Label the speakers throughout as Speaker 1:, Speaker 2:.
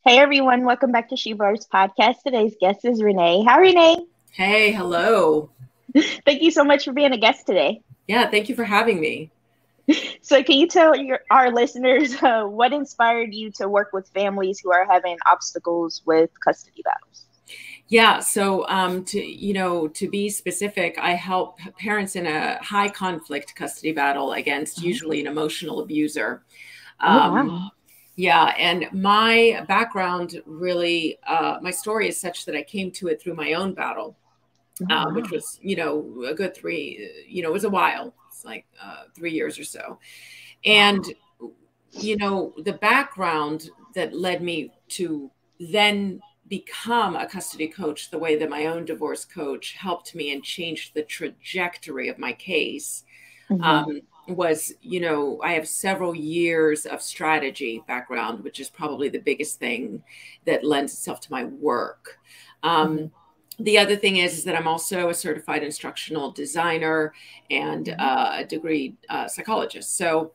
Speaker 1: Hey everyone, welcome back to She Bars Podcast. Today's guest is Renee. Hi Renee.
Speaker 2: Hey, hello.
Speaker 1: Thank you so much for being a guest today.
Speaker 2: Yeah, thank you for having me.
Speaker 1: So can you tell our listeners what inspired you to work with families who are having obstacles with custody battles?
Speaker 2: Yeah, so to be specific, I help parents in a high conflict custody battle against
Speaker 1: Oh,
Speaker 2: usually an emotional abuser.
Speaker 1: oh
Speaker 2: Um,
Speaker 1: wow.
Speaker 2: yeah, and my background really, my story is such that I came to it through my own battle,
Speaker 1: Oh
Speaker 2: which
Speaker 1: wow.
Speaker 2: was, a good it was a while. It's like 3 years or so. And
Speaker 1: Wow.
Speaker 2: the background that led me to then become a custody coach the way that my own divorce coach helped me and changed the trajectory of my case
Speaker 1: Hmm.
Speaker 2: um, was, I have several years of strategy background, which is probably the biggest thing that lends itself to my work.
Speaker 1: Hmm.
Speaker 2: Um, the other thing is that I'm also a certified instructional designer and
Speaker 1: Hmm.
Speaker 2: a degree psychologist. So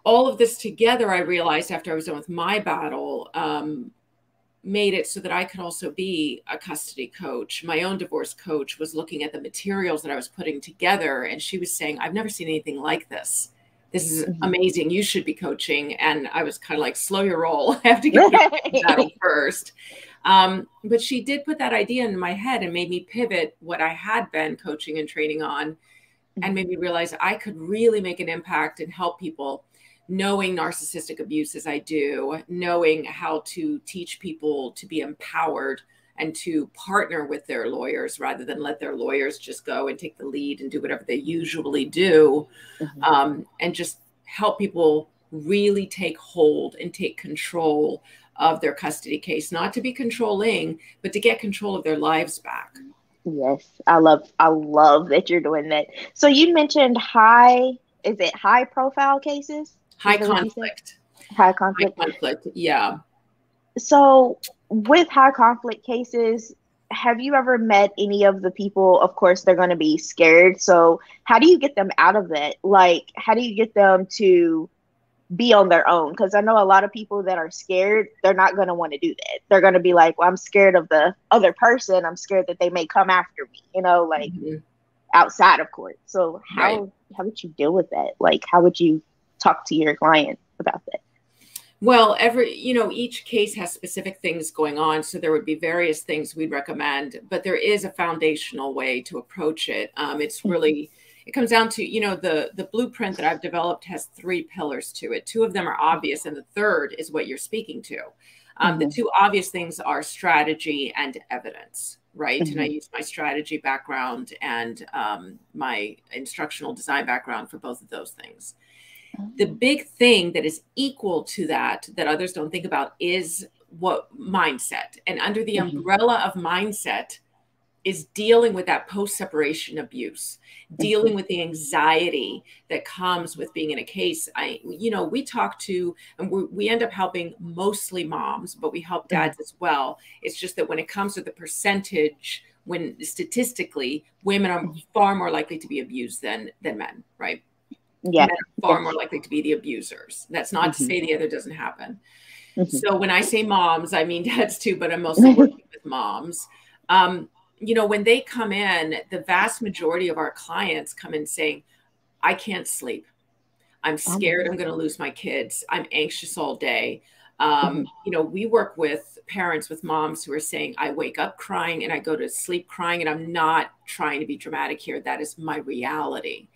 Speaker 2: all of this together, I realized after I was done with my battle, made it so that I could also be a custody coach. My own divorce coach was looking at the materials that I was putting together, and she was saying, I've never seen anything like this. This is
Speaker 1: Hmm.
Speaker 2: amazing. You should be coaching. And I was kind of like, slow your roll. I have to get through the battle first. But she did put that idea in my head and made me pivot what I had been coaching and training on and made me realize I could really make an impact and help people knowing narcissistic abuse as I do, knowing how to teach people to be empowered and to partner with their lawyers rather than let their lawyers just go and take the lead and do whatever they usually do,
Speaker 1: Hmm.
Speaker 2: and just help people really take hold and take control of their custody case, not to be controlling, but to get control of their lives back.
Speaker 1: Yes, I love that you're doing that. So you mentioned is it high profile cases?
Speaker 2: High
Speaker 1: Is that what you said?
Speaker 2: conflict.
Speaker 1: High
Speaker 2: High
Speaker 1: conflict.
Speaker 2: conflict. Yeah.
Speaker 1: So, with high conflict cases, have you ever met any of the people? Of course, they're going to be scared. So, how do you get them out of that? Like, how do you get them to be on their own? Because I know a lot of people that are scared, they're not going to want to do that. They're going to be like, well, I'm scared of the other person. I'm scared that they may come after me, like
Speaker 2: Mhm.
Speaker 1: outside of court. So,
Speaker 2: Right.
Speaker 1: how would you deal with that? Like, how would you talk to your client about that?
Speaker 2: Well, each case has specific things going on. So there would be various things we'd recommend, but there is a foundational way to approach it. It's really, it comes down to, the blueprint that I've developed has three pillars to it. Two of them are obvious, and the third is what you're speaking to. The
Speaker 1: Hmm.
Speaker 2: two obvious things are strategy and evidence, right? And I
Speaker 1: Hmm.
Speaker 2: use my strategy background and my instructional design background for both of those things. The big thing that is equal to that others don't think about is what mindset. And under the
Speaker 1: Hmm.
Speaker 2: umbrella of mindset is dealing with that post separation abuse,
Speaker 1: Hmm.
Speaker 2: dealing with the anxiety that comes with being in a case. We talk to, and we end up helping mostly moms, but we help
Speaker 1: Hmm.
Speaker 2: dads as well. It's just that when it comes to the percentage, when statistically women are
Speaker 1: Hmm.
Speaker 2: far more likely to be abused than men, right?
Speaker 1: Yeah.
Speaker 2: Men are far more
Speaker 1: Yes.
Speaker 2: likely to be the abusers. That's not to
Speaker 1: Hmm.
Speaker 2: say the other doesn't happen.
Speaker 1: Hmm.
Speaker 2: So when I say moms, I mean dads too, but I'm mostly working with moms. Um, when they come in, the vast majority of our clients come in saying, I can't sleep. I'm
Speaker 1: Oh my
Speaker 2: scared I'm
Speaker 1: God.
Speaker 2: going to lose my kids. I'm anxious all day.
Speaker 1: Hmm.
Speaker 2: We work with parents, with moms who are saying, I wake up crying and I go to sleep crying, and I'm not trying to be dramatic here. That is my reality.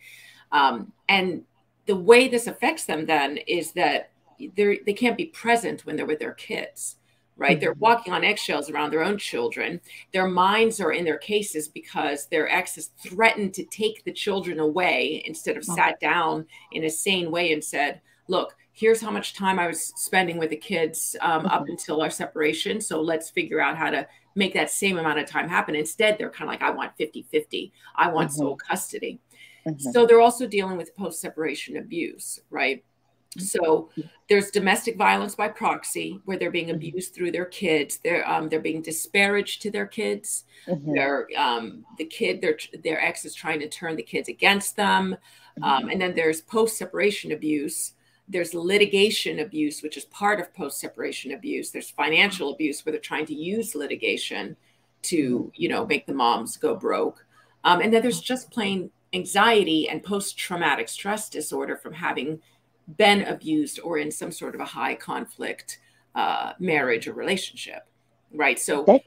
Speaker 2: And the way this affects them then is that they can't be present when they're with their kids, right? They're
Speaker 1: Hmm.
Speaker 2: walking on eggshells around their own children. Their minds are in their cases because their ex has threatened to take the children away instead of
Speaker 1: Oh.
Speaker 2: sat down in a sane way and said, look, here's how much time I was spending with the kids up
Speaker 1: Hmm.
Speaker 2: until our separation. So let's figure out how to make that same amount of time happen. Instead, they're kind of like, I want 50-50. I want
Speaker 1: Hmm.
Speaker 2: sole custody.
Speaker 1: Hmm.
Speaker 2: So they're also dealing with post separation abuse, right? So there's domestic violence by proxy, where they're being
Speaker 1: Hmm.
Speaker 2: abused through their kids. They're being disparaged to their kids.
Speaker 1: Hmm.
Speaker 2: Their ex is trying to turn the kids against them. And then there's post separation abuse, There's litigation abuse, which is part of post-separation abuse. There's financial abuse where they're trying to use litigation to, you know, make the moms go broke. And then there's just plain anxiety and post-traumatic stress disorder from having been abused or in some sort of a high conflict marriage or relationship, right? So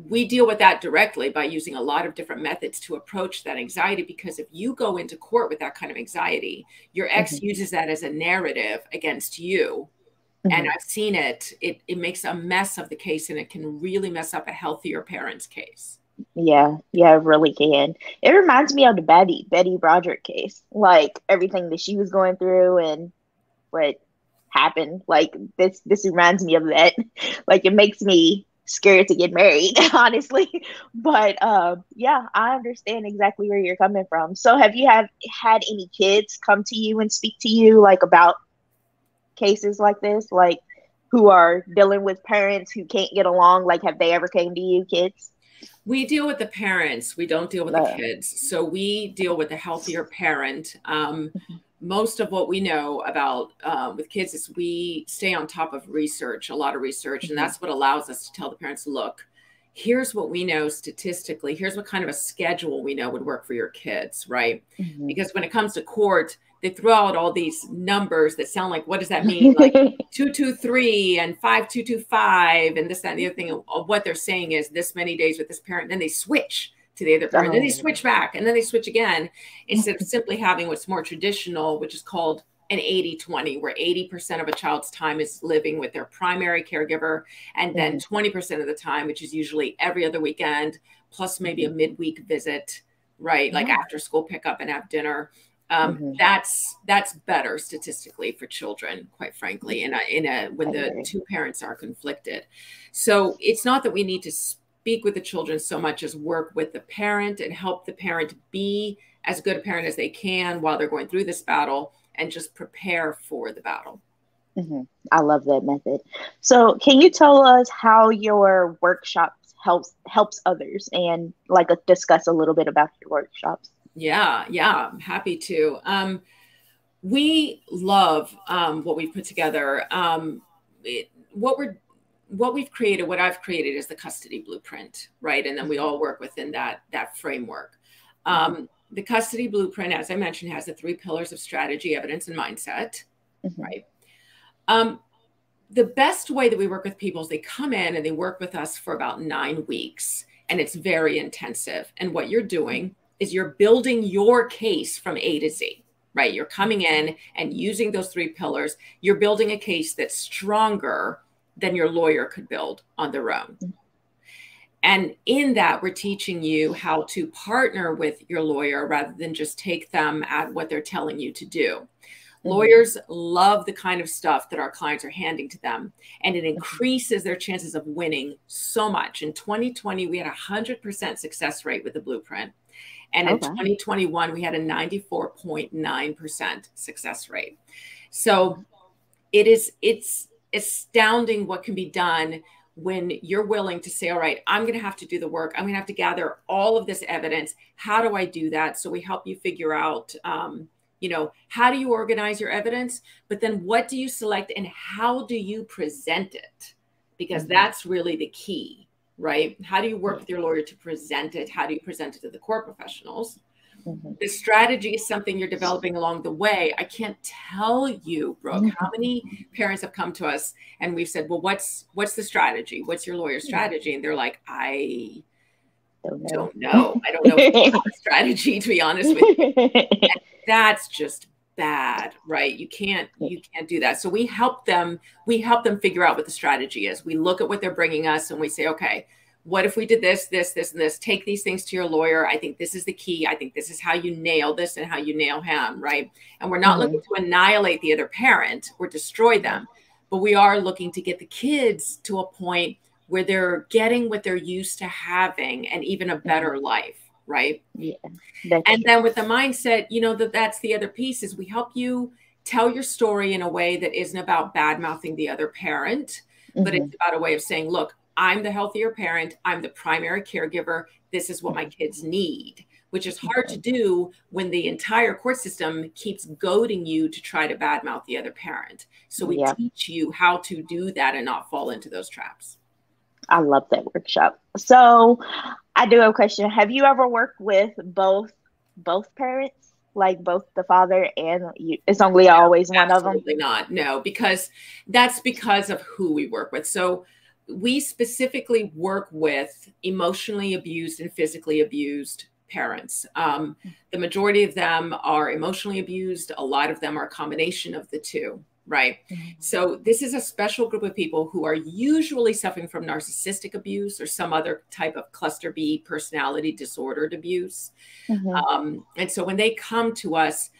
Speaker 2: we deal with that directly by using a lot of different methods to approach that anxiety, because if you go into court with that kind of anxiety, your ex uses that as a narrative against you. And I've seen it. It makes a mess of the case, and it can really mess up a healthier parent's case.
Speaker 1: Yeah, it really can. It reminds me of the Betty Broderick case, like everything that she was going through and what happened. Like this reminds me of that. Like it makes me scared to get married, honestly. But yeah, I understand exactly where you're coming from. So have you had any kids come to you and speak to you like about cases like this, like who are dealing with parents who can't get along? Like have they ever came to you, kids?
Speaker 2: We deal with the parents. We don't deal with the kids. So we deal with the healthier parent. Most of what we know about with kids is we stay on top of research, a lot of research. And that's what allows us to tell the parents, look, here's what we know statistically. Here's what kind of a schedule we know would work for your kids, right? Because when it comes to court, they throw out all these numbers that sound like, what does that mean? Like 223 and 5225 and this, that, and the other thing. What they're saying is this many days with this parent, then they switch to the other parent, then they switch back, and then they switch again, instead of simply having what's more traditional, which is called an 80-20, where 80% of a child's time is living with their primary caregiver, and then 20% of the time, which is usually every other weekend, plus maybe a midweek visit, right? Like after school pickup and have dinner. That's better statistically for children, quite frankly, when the two parents are conflicted. So it's not that we need to speak with the children so much as work with the parent and help the parent be as good a parent as they can while they're going through this battle, and just prepare for the battle.
Speaker 1: I love that method. So can you tell us how your workshops helps others, and like discuss a little bit about your workshops?
Speaker 2: Yeah, I'm happy to. We love what we've put together. What we've created, what I've created is the custody blueprint, right? And then we all work within that framework. The custody blueprint, as I mentioned, has the 3 pillars of strategy, evidence, and mindset, right? The best way that we work with people is they come in and they work with us for about 9 weeks, and it's very intensive. And what you're doing is you're building your case from A to Z, right? You're coming in and using those 3 pillars. You're building a case that's stronger than your lawyer could build on their own. And in that, we're teaching you how to partner with your lawyer rather than just take them at what they're telling you to do. Lawyers love the kind of stuff that our clients are handing to them, and it increases their chances of winning so much. In 2020, we had a 100% success rate with the blueprint. And in 2021, we had a 94.9% success rate. So it's astounding what can be done when you're willing to say, all right, I'm going to have to do the work. I'm going to have to gather all of this evidence. How do I do that? So we help you figure out, how do you organize your evidence? But then what do you select and how do you present it? Because that's really the key. Right? How do you work with your lawyer to present it? How do you present it to the court professionals? The strategy is something you're developing along the way. I can't tell you, Brooke, how many parents have come to us and we've said, well, what's the strategy? What's your lawyer's strategy? And they're like, I don't know. I don't know if you have a strategy, to be honest with you. And that's just bad, right? You can't do that. So we help them figure out what the strategy is. We look at what they're bringing us and we say, okay, what if we did this, this, this, and this? Take these things to your lawyer. I think this is the key. I think this is how you nail this and how you nail him, right? And we're not looking to annihilate the other parent or destroy them, but we are looking to get the kids to a point where they're getting what they're used to having and even a better life. Right.
Speaker 1: Yeah.
Speaker 2: And then with the mindset, that's the other piece is we help you tell your story in a way that isn't about bad mouthing the other parent, but it's about a way of saying, look, I'm the healthier parent. I'm the primary caregiver. This is what my kids need. which is hard to do when the entire court system keeps goading you to try to badmouth the other parent. So we teach you how to do that and not fall into those traps.
Speaker 1: I love that workshop. So I do have a question. Have you ever worked with both parents? Like both the father and you? It's only always one of them?
Speaker 2: Absolutely not. No, because that's because of who we work with. So we specifically work with emotionally abused and physically abused parents. The majority of them are emotionally abused. A lot of them are a combination of the two, right? So this is a special group of people who are usually suffering from narcissistic abuse or some other type of cluster B personality disordered abuse. And so when they come to us,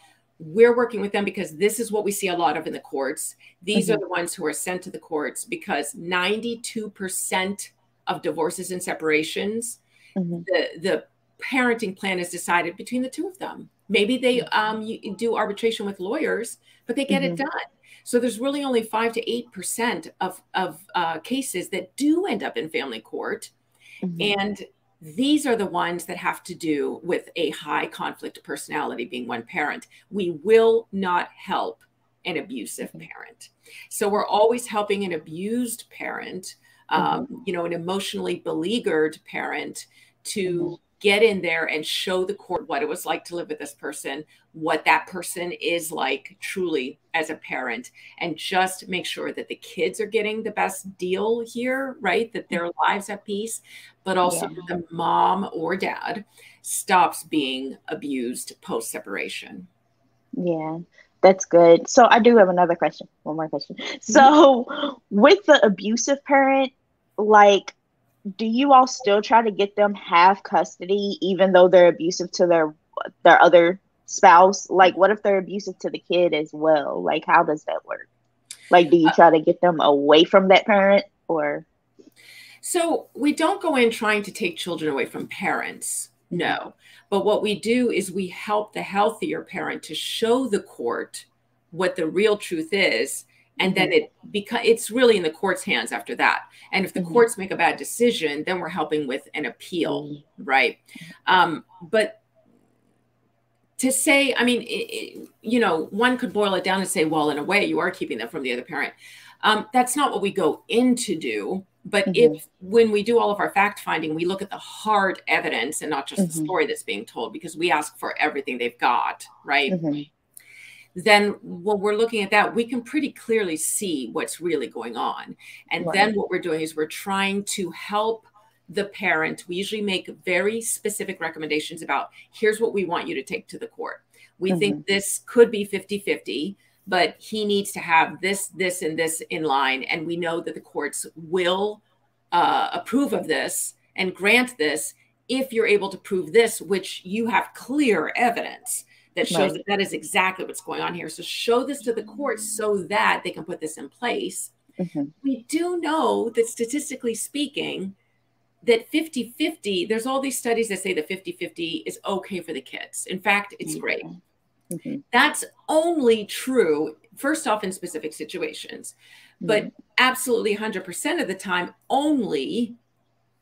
Speaker 2: we're working with them because this is what we see a lot of in the courts. These are the ones who are sent to the courts because 92% of divorces and separations, the parenting plan is decided between the two of them. Maybe they do arbitration with lawyers, but they get it done. So there's really only 5 to 8% of cases that do end up in family court. And these are the ones that have to do with a high conflict personality, being one parent. We will not help an abusive parent. So we're always helping an abused parent, you know, an emotionally beleaguered parent to get in there and show the court what it was like to live with this person, what that person is like truly as a parent, and just make sure that the kids are getting the best deal here, right? That their lives at peace, but also that the mom or dad stops being abused post-separation.
Speaker 1: Yeah, that's good. So I do have another question. One more question. So with the abusive parent, like, do you all still try to get them half custody, even though they're abusive to their other spouse? Like, what if they're abusive to the kid as well? Like, how does that work? Like, do you try to get them away from that parent or?
Speaker 2: So we don't go in trying to take children away from parents. No. But what we do is we help the healthier parent to show the court what the real truth is. And then it's really in the court's hands after that. And if the courts make a bad decision, then we're helping with an appeal, right? But to say, I mean, you know, one could boil it down and say, well, in a way, you are keeping them from the other parent. That's not what we go in to do. But when we do all of our fact finding, we look at the hard evidence and not just the story that's being told, because we ask for everything they've got, right? Then when we're looking at that, we can pretty clearly see what's really going on. And then what we're doing is we're trying to help the parent. We usually make very specific recommendations about, here's what we want you to take to the court. We think this could be 50-50, but he needs to have this, this, and this in line. And we know that the courts will approve of this and grant this if you're able to prove this, which you have clear evidence that shows that that is exactly what's going on here. So show this to the courts so that they can put this in place. We do know that statistically speaking, that 50-50, there's all these studies that say that 50-50 is okay for the kids. In fact, it's great. That's only true, first off, in specific situations, but absolutely 100% of the time, only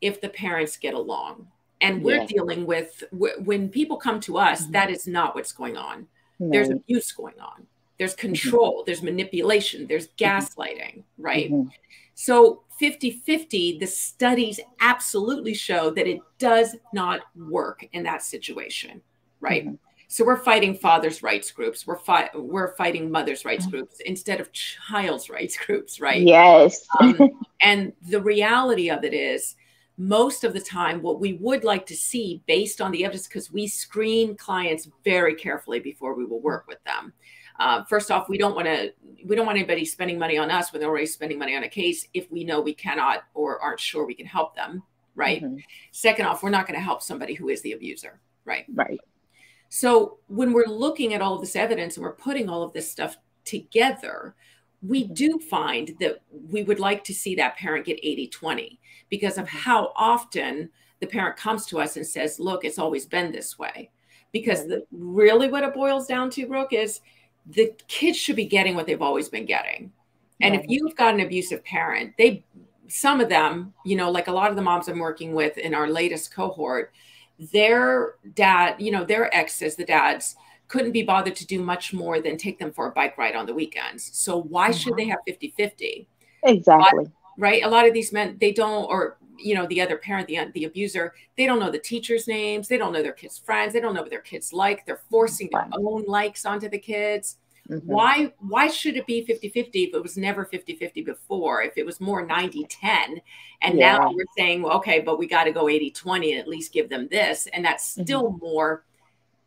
Speaker 2: if the parents get along. And we're dealing with, when people come to us, that is not what's going on. There's abuse going on. There's control. There's manipulation. There's gaslighting, right? So 50-50, the studies absolutely show that it does not work in that situation, right? So we're fighting fathers' rights groups. We're fighting mothers' rights groups instead of child's rights groups, right?
Speaker 1: Yes.
Speaker 2: And the reality of it is, most of the time, what we would like to see based on the evidence, because we screen clients very carefully before we will work with them. First off, we don't want anybody spending money on us when they're already spending money on a case if we know we cannot or aren't sure we can help them, right? Second off, we're not going to help somebody who is the abuser, right? So when we're looking at all of this evidence and we're putting all of this stuff together, we do find that we would like to see that parent get 80-20 because of how often the parent comes to us and says, look, it's always been this way. Because really what it boils down to, Brooke, is the kids should be getting what they've always been getting. And if you've got an abusive parent, some of them, you know, like a lot of the moms I'm working with in our latest cohort, their dad, you know, their exes, the dads, couldn't be bothered to do much more than take them for a bike ride on the weekends. So why should they have 50-50?
Speaker 1: Exactly.
Speaker 2: Right? A lot of these men, they don't, or, you know, the other parent, the abuser, they don't know the teachers' names. They don't know their kids' friends. They don't know what their kids like. They're forcing their own likes onto the kids. Why should it be 50-50 if it was never 50-50 before? If it was more 90-10, and now we're saying, well, okay, but we got to go 80-20 and at least give them this. And that's still more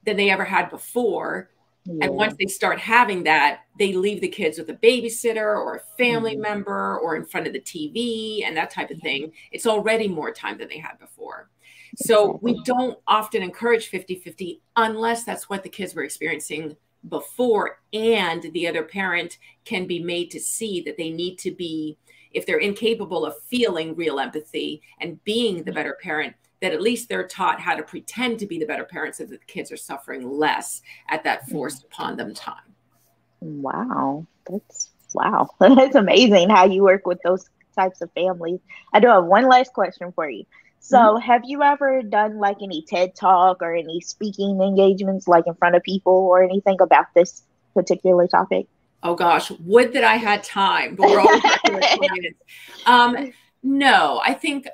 Speaker 2: than they ever had before. And once they start having that, they leave the kids with a babysitter or a family member or in front of the TV and that type of thing. It's already more time than they had before. So we don't often encourage 50-50 unless that's what the kids were experiencing before, and the other parent can be made to see that they need to be, if they're incapable of feeling real empathy and being the better parent, that at least they're taught how to pretend to be the better parents so that the kids are suffering less at that forced upon them time.
Speaker 1: Wow. That's amazing how you work with those types of families. I do have one last question for you. So have you ever done like any TED Talk or any speaking engagements like in front of people or anything about this particular topic?
Speaker 2: Oh gosh, would that I had time, but we're all no, I think,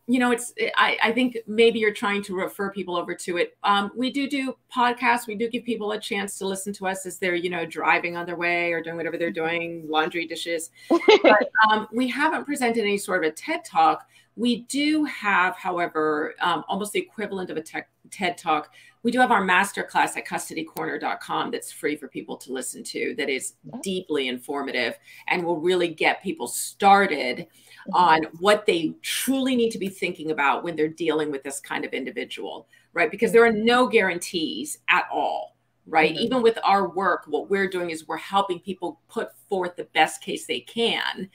Speaker 2: you know, I think maybe you're trying to refer people over to it. We do podcasts. We do give people a chance to listen to us as they're, you know, driving on their way or doing whatever they're doing, laundry, dishes. But we haven't presented any sort of a TED Talk. We do have, however, almost the equivalent of a TED Talk. We do have our masterclass at custodycorner.com that's free for people to listen to, that is deeply informative and will really get people started on what they truly need to be thinking about when they're dealing with this kind of individual, right? Because there are no guarantees at all, right? Even with our work, what we're doing is we're helping people put forth the best case they can.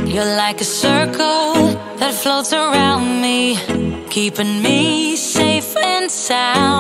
Speaker 3: You're like a circle that floats around me, keeping me safe and sound.